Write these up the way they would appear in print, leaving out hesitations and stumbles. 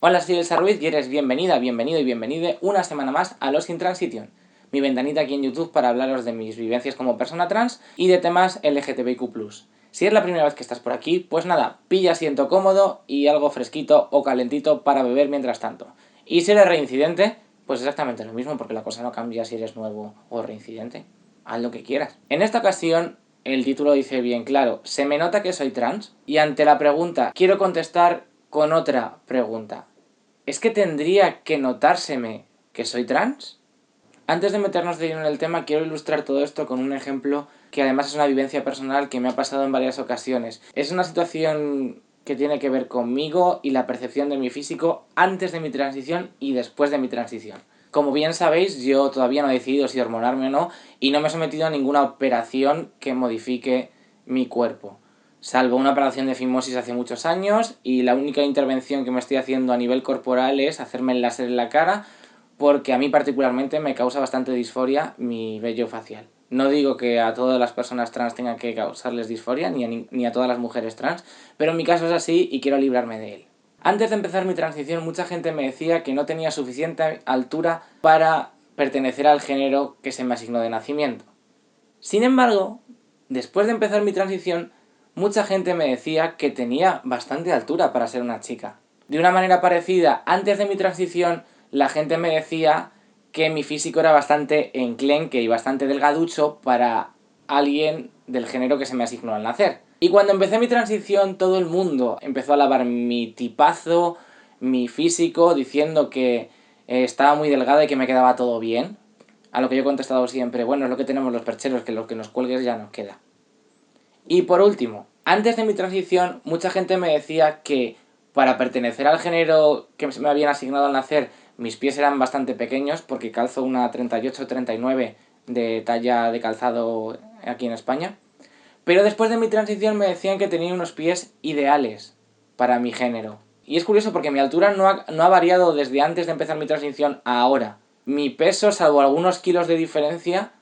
Hola, soy Elsa Ruiz y eres bienvenida, bienvenido y bienvenide una semana más a Lost in Transition, mi ventanita aquí en YouTube para hablaros de mis vivencias como persona trans y de temas LGTBIQ+. Si es la primera vez que estás por aquí, pues nada, pilla asiento cómodo y algo fresquito o calentito para beber mientras tanto. Y si eres reincidente, pues exactamente lo mismo, porque la cosa no cambia si eres nuevo o reincidente. Haz lo que quieras. En esta ocasión, el título dice bien claro, se me nota que soy trans, y ante la pregunta quiero contestar con otra pregunta. ¿Es que tendría que notárseme que soy trans? Antes de meternos de lleno en el tema, quiero ilustrar todo esto con un ejemplo que además es una vivencia personal que me ha pasado en varias ocasiones. Es una situación que tiene que ver conmigo y la percepción de mi físico antes de mi transición y después de mi transición. Como bien sabéis, yo todavía no he decidido si hormonarme o no y no me he sometido a ninguna operación que modifique mi cuerpo. Salvo una operación de fimosis hace muchos años, y la única intervención que me estoy haciendo a nivel corporal es hacerme el láser en la cara, porque a mí particularmente me causa bastante disforia mi vello facial. No digo que a todas las personas trans tenga que causarles disforia, ni a todas las mujeres trans, pero en mi caso es así y quiero librarme de él. Antes de empezar mi transición, mucha gente me decía que no tenía suficiente altura para pertenecer al género que se me asignó de nacimiento. Sin embargo, después de empezar mi transición, mucha gente me decía que tenía bastante altura para ser una chica. De una manera parecida, antes de mi transición, la gente me decía que mi físico era bastante enclenque y bastante delgaducho para alguien del género que se me asignó al nacer. Y cuando empecé mi transición, todo el mundo empezó a alabar mi tipazo, mi físico, diciendo que estaba muy delgada y que me quedaba todo bien. A lo que yo he contestado siempre, bueno, es lo que tenemos los percheros, que lo que nos cuelgues ya nos queda. Y por último, antes de mi transición, mucha gente me decía que para pertenecer al género que me habían asignado al nacer, mis pies eran bastante pequeños, porque calzo una 38-39 de talla de calzado aquí en España. Pero después de mi transición me decían que tenía unos pies ideales para mi género. Y es curioso porque mi altura no ha variado desde antes de empezar mi transición a ahora. Mi peso, salvo algunos kilos de diferencia,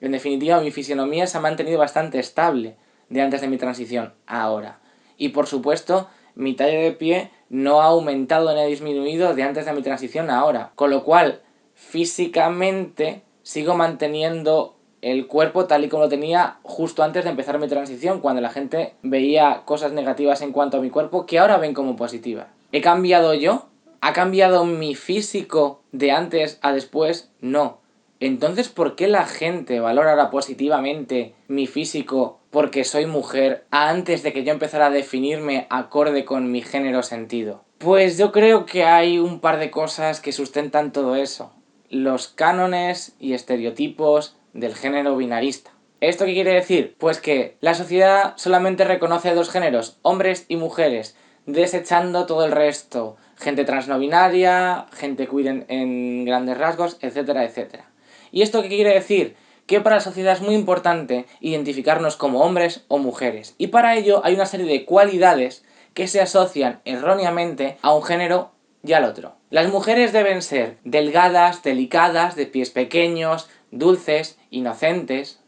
en definitiva mi fisionomía se ha mantenido bastante estable de antes de mi transición a ahora. Y por supuesto, mi talla de pie no ha aumentado ni ha disminuido de antes de mi transición a ahora. Con lo cual, físicamente sigo manteniendo el cuerpo tal y como lo tenía justo antes de empezar mi transición, cuando la gente veía cosas negativas en cuanto a mi cuerpo que ahora ven como positivas. ¿He cambiado yo? ¿Ha cambiado mi físico de antes a después? No. Entonces, ¿por qué la gente valora ahora positivamente mi físico porque soy mujer antes de que yo empezara a definirme acorde con mi género sentido? Pues yo creo que hay un par de cosas que sustentan todo eso. Los cánones y estereotipos del género binarista. ¿Esto qué quiere decir? Pues que la sociedad solamente reconoce dos géneros, hombres y mujeres, desechando todo el resto. Gente trans no binaria, gente queer en grandes rasgos, etcétera, etcétera. ¿Y esto qué quiere decir? Que para la sociedad es muy importante identificarnos como hombres o mujeres. Y para ello hay una serie de cualidades que se asocian erróneamente a un género y al otro. Las mujeres deben ser delgadas, delicadas, de pies pequeños, dulces, inocentes.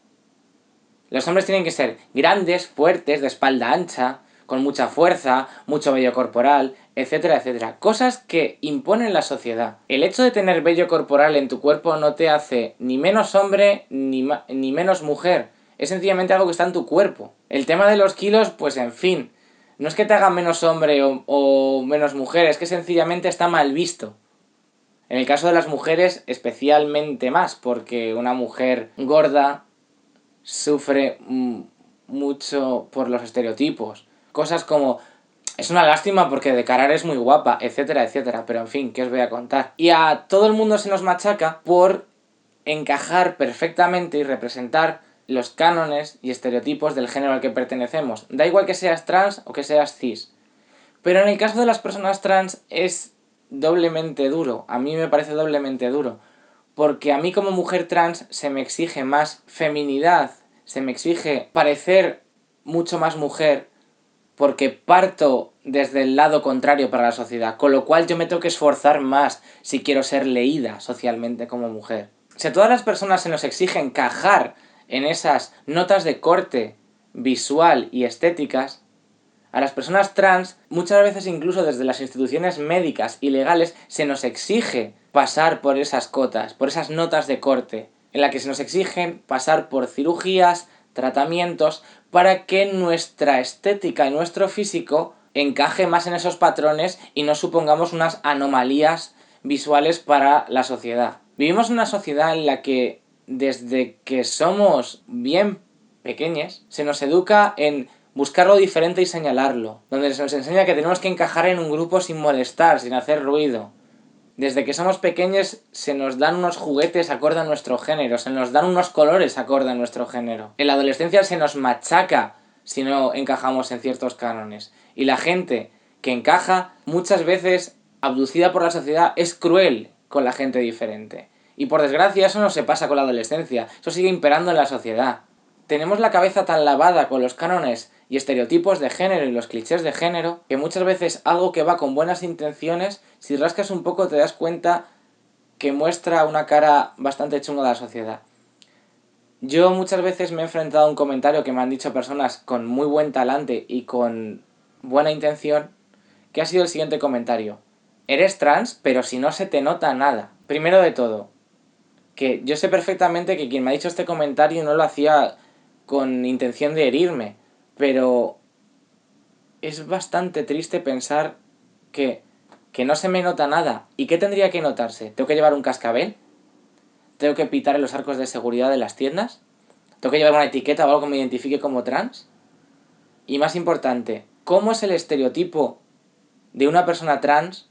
Los hombres tienen que ser grandes, fuertes, de espalda ancha, con mucha fuerza, mucho vello corporal, etcétera, etcétera. Cosas que impone la sociedad. El hecho de tener vello corporal en tu cuerpo no te hace ni menos hombre ni menos mujer. Es sencillamente algo que está en tu cuerpo. El tema de los kilos, pues en fin. No es que te haga menos hombre o menos mujer, es que sencillamente está mal visto. En el caso de las mujeres, especialmente más, porque una mujer gorda sufre mucho por los estereotipos. Cosas como, es una lástima porque de cara eres muy guapa, etcétera, etcétera. Pero en fin, ¿qué os voy a contar? Y a todo el mundo se nos machaca por encajar perfectamente y representar los cánones y estereotipos del género al que pertenecemos. Da igual que seas trans o que seas cis. Pero en el caso de las personas trans es doblemente duro. A mí me parece doblemente duro. Porque a mí como mujer trans se me exige más feminidad, se me exige parecer mucho más mujer, porque parto desde el lado contrario para la sociedad, con lo cual yo me tengo que esforzar más si quiero ser leída socialmente como mujer. Si a todas las personas se nos exige encajar en esas notas de corte visual y estéticas, A las personas trans, muchas veces incluso desde las instituciones médicas y legales, se nos exige pasar por esas cotas, por esas notas de corte, en la que se nos exigen pasar por cirugías, tratamientos, para que nuestra estética y nuestro físico encaje más en esos patrones y no supongamos unas anomalías visuales para la sociedad. Vivimos en una sociedad en la que desde que somos bien pequeños se nos educa en buscar lo diferente y señalarlo, donde se nos enseña que tenemos que encajar en un grupo sin molestar, sin hacer ruido. Desde que somos pequeños se nos dan unos juguetes acorde a nuestro género, se nos dan unos colores acorde a nuestro género. En la adolescencia se nos machaca si no encajamos en ciertos cánones. Y la gente que encaja, muchas veces abducida por la sociedad, es cruel con la gente diferente. Y por desgracia eso no se pasa con la adolescencia, eso sigue imperando en la sociedad. Tenemos la cabeza tan lavada con los cánones y estereotipos de género y los clichés de género que muchas veces algo que va con buenas intenciones, si rascas un poco te das cuenta que muestra una cara bastante chunga de la sociedad. Yo muchas veces me he enfrentado a un comentario que me han dicho personas con muy buen talante y con buena intención, que ha sido el siguiente comentario: eres trans, pero si no se te nota nada. Primero de todo, que yo sé perfectamente que quien me ha dicho este comentario no lo hacía con intención de herirme, pero es bastante triste pensar que no se me nota nada. ¿Y qué tendría que notarse? ¿Tengo que llevar un cascabel? ¿Tengo que pitar en los arcos de seguridad de las tiendas? ¿Tengo que llevar una etiqueta o algo que me identifique como trans? Y más importante, ¿cómo es el estereotipo de una persona trans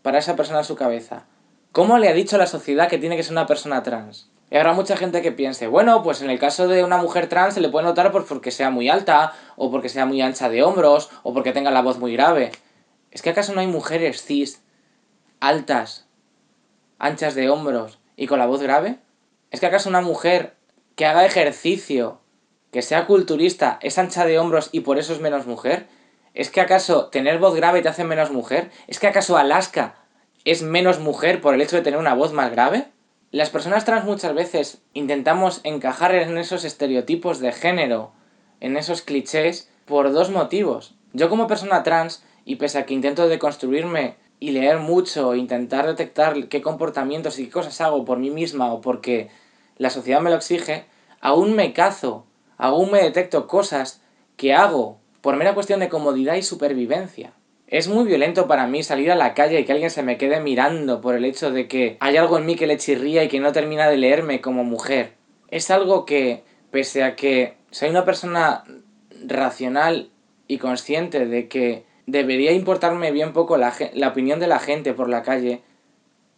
para esa persona en su cabeza? ¿Cómo le ha dicho a la sociedad que tiene que ser una persona trans? Y habrá mucha gente que piense, bueno, pues en el caso de una mujer trans se le puede notar porque sea muy alta, o porque sea muy ancha de hombros, o porque tenga la voz muy grave. ¿Es que acaso no hay mujeres cis, altas, anchas de hombros y con la voz grave? ¿Es que acaso una mujer que haga ejercicio, que sea culturista, es ancha de hombros y por eso es menos mujer? ¿Es que acaso tener voz grave te hace menos mujer? ¿Es que acaso Alaska es menos mujer por el hecho de tener una voz más grave? Las personas trans muchas veces intentamos encajar en esos estereotipos de género, en esos clichés, por dos motivos. Yo como persona trans, y pese a que intento deconstruirme y leer mucho e intentar detectar qué comportamientos y qué cosas hago por mí misma o porque la sociedad me lo exige, aún me cazo, aún me detecto cosas que hago por mera cuestión de comodidad y supervivencia. Es muy violento para mí salir a la calle y que alguien se me quede mirando por el hecho de que hay algo en mí que le chirría y que no termina de leerme como mujer. Es algo que, pese a que soy una persona racional y consciente de que debería importarme bien poco la opinión de la gente por la calle,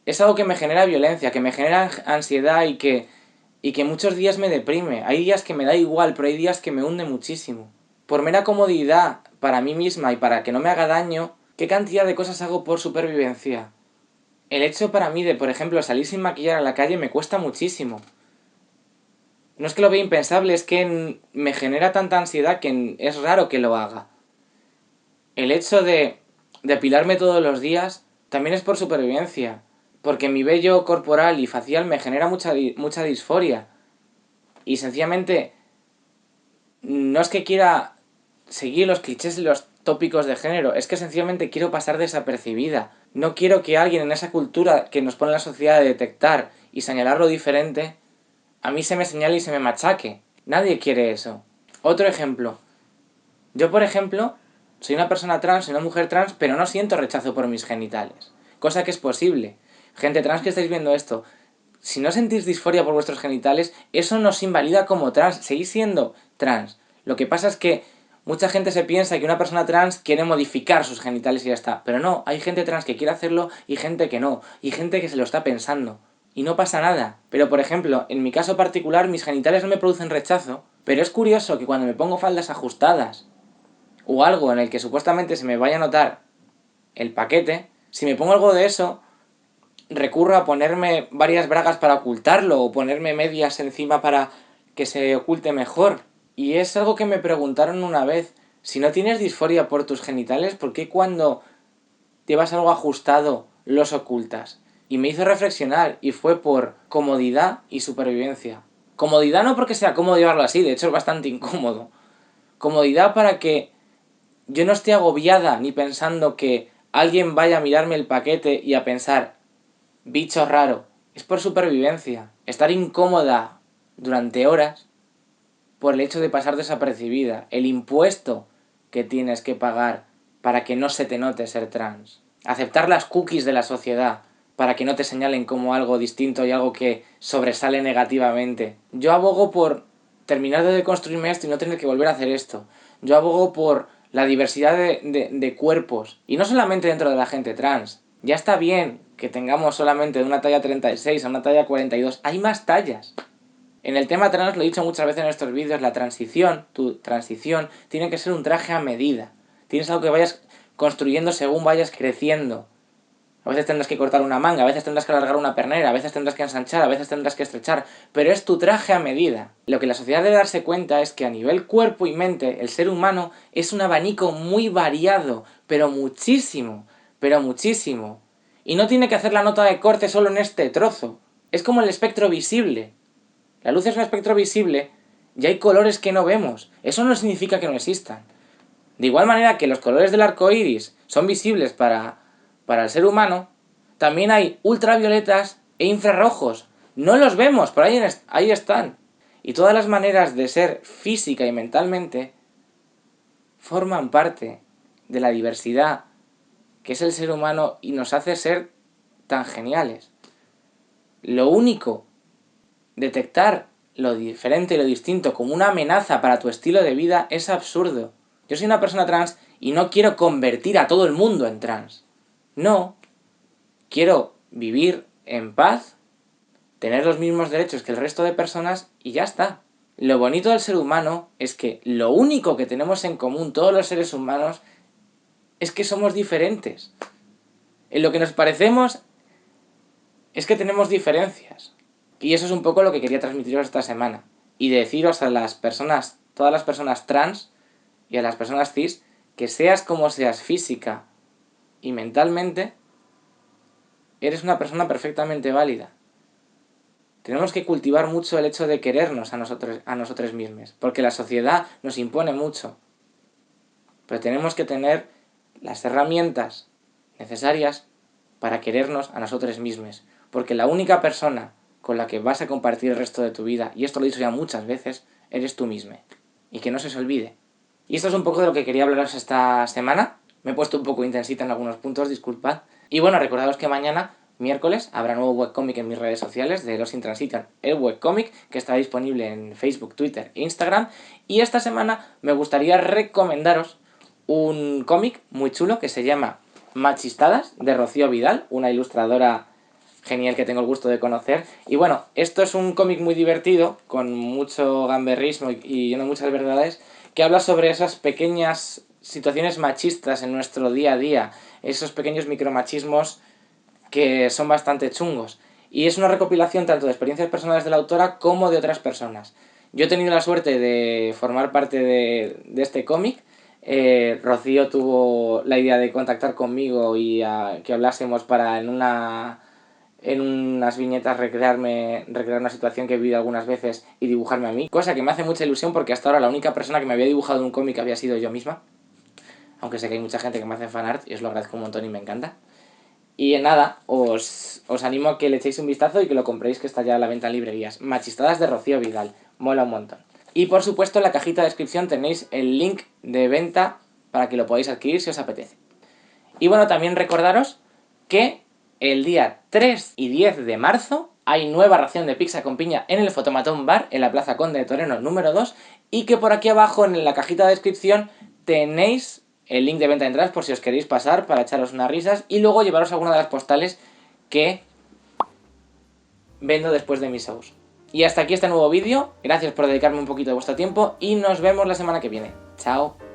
es algo que me genera violencia, que me genera ansiedad y que muchos días me deprime. Hay días que me da igual, pero hay días que me hunde muchísimo. Por mera comodidad para mí misma y para que no me haga daño, ¿qué cantidad de cosas hago por supervivencia? El hecho para mí de, por ejemplo, salir sin maquillar a la calle me cuesta muchísimo. No es que lo vea impensable, es que me genera tanta ansiedad que es raro que lo haga. El hecho de depilarme todos los días también es por supervivencia, porque mi vello corporal y facial me genera mucha disforia. Y sencillamente no es que quiera seguir los clichés y los tópicos de género, es que sencillamente quiero pasar desapercibida. No quiero que alguien en esa cultura que nos pone la sociedad de detectar y señalar lo diferente, a mí se me señale y se me machaque. Nadie quiere eso. Otro ejemplo. Yo, por ejemplo, soy una persona trans, soy una mujer trans, pero no siento rechazo por mis genitales. Cosa que es posible. Gente trans que estáis viendo esto, si no sentís disforia por vuestros genitales, eso nos invalida como trans. Seguís siendo trans. Lo que pasa es que mucha gente se piensa que una persona trans quiere modificar sus genitales y ya está. Pero no, hay gente trans que quiere hacerlo y gente que no. Y gente que se lo está pensando. Y no pasa nada. Pero por ejemplo, en mi caso particular, mis genitales no me producen rechazo. Pero es curioso que cuando me pongo faldas ajustadas o algo en el que supuestamente se me vaya a notar el paquete, si me pongo algo de eso, recurro a ponerme varias bragas para ocultarlo o ponerme medias encima para que se oculte mejor. Y es algo que me preguntaron una vez: si no tienes disforia por tus genitales, ¿por qué cuando llevas algo ajustado los ocultas? Y me hizo reflexionar, y fue por comodidad y supervivencia. Comodidad no porque sea cómodo llevarlo así, de hecho es bastante incómodo. Comodidad para que yo no estoy agobiada ni pensando que alguien vaya a mirarme el paquete y a pensar, bicho raro. Es por supervivencia. Estar incómoda durante horas por el hecho de pasar desapercibida. El impuesto que tienes que pagar para que no se te note ser trans. Aceptar las cookies de la sociedad para que no te señalen como algo distinto y algo que sobresale negativamente. Yo abogo por terminar de deconstruirme esto y no tener que volver a hacer esto. Yo abogo por la diversidad de cuerpos. Y no solamente dentro de la gente trans. Ya está bien que tengamos solamente de una talla 36 a una talla 42. Hay más tallas. En el tema trans, lo he dicho muchas veces en estos vídeos, la transición, tu transición, tiene que ser un traje a medida. Tienes algo que vayas construyendo según vayas creciendo. A veces tendrás que cortar una manga, a veces tendrás que alargar una pernera, a veces tendrás que ensanchar, a veces tendrás que estrechar, pero es tu traje a medida. Lo que la sociedad debe darse cuenta es que a nivel cuerpo y mente, el ser humano es un abanico muy variado, pero muchísimo, pero muchísimo. Y no tiene que hacer la nota de corte solo en este trozo. Es como el espectro visible. La luz es un espectro visible y hay colores que no vemos. Eso no significa que no existan. De igual manera que los colores del arco iris son visibles para el ser humano, también hay ultravioletas e infrarrojos. No los vemos, pero ahí están. Y todas las maneras de ser física y mentalmente forman parte de la diversidad que es el ser humano y nos hace ser tan geniales. Lo único, detectar lo diferente y lo distinto como una amenaza para tu estilo de vida es absurdo. Yo soy una persona trans y no quiero convertir a todo el mundo en trans. No. Quiero vivir en paz, tener los mismos derechos que el resto de personas y ya está. Lo bonito del ser humano es que lo único que tenemos en común todos los seres humanos es que somos diferentes. En lo que nos parecemos es que tenemos diferencias. Y eso es un poco lo que quería transmitiros esta semana. Y deciros a las personas, todas las personas trans y a las personas cis, que seas como seas física y mentalmente, eres una persona perfectamente válida. Tenemos que cultivar mucho el hecho de querernos a nosotros mismos, porque la sociedad nos impone mucho. Pero tenemos que tener las herramientas necesarias para querernos a nosotros mismos, porque la única persona con la que vas a compartir el resto de tu vida, y esto lo he dicho ya muchas veces, eres tú mismo. Y que no se os olvide. Y esto es un poco de lo que quería hablaros esta semana. Me he puesto un poco intensita en algunos puntos, disculpad. Y bueno, recordaros que mañana, miércoles, habrá nuevo webcómic en mis redes sociales de Los Intransitan, el webcómic, que estará disponible en Facebook, Twitter e Instagram. Y esta semana me gustaría recomendaros un cómic muy chulo que se llama Machistadas, de Rocío Vidal, una ilustradora genial que tengo el gusto de conocer. Y bueno, esto es un cómic muy divertido, con mucho gamberrismo y lleno de muchas verdades, que habla sobre esas pequeñas situaciones machistas en nuestro día a día, esos pequeños micromachismos que son bastante chungos. Y es una recopilación tanto de experiencias personales de la autora como de otras personas. Yo he tenido la suerte de formar parte de este cómic. Rocío tuvo la idea de contactar conmigo y que hablásemos para en unas viñetas recrear una situación que he vivido algunas veces y dibujarme a mí, cosa que me hace mucha ilusión porque hasta ahora la única persona que me había dibujado un cómic había sido yo misma, aunque sé que hay mucha gente que me hace fanart y os lo agradezco un montón y me encanta. Y nada, os animo a que le echéis un vistazo y que lo compréis, que está ya a la venta en librerías. Machistadas de Rocío Vidal, mola un montón. Y por supuesto en la cajita de descripción tenéis el link de venta para que lo podáis adquirir si os apetece. Y bueno, también recordaros que el día 3 y 10 de marzo hay nueva ración de pizza con piña en el Fotomatón Bar, en la Plaza Conde de Toreno número 2, y que por aquí abajo en la cajita de descripción tenéis el link de venta de entradas por si os queréis pasar para echaros unas risas y luego llevaros alguna de las postales que vendo después de mis shows. Y hasta aquí este nuevo vídeo, gracias por dedicarme un poquito de vuestro tiempo y nos vemos la semana que viene. Chao.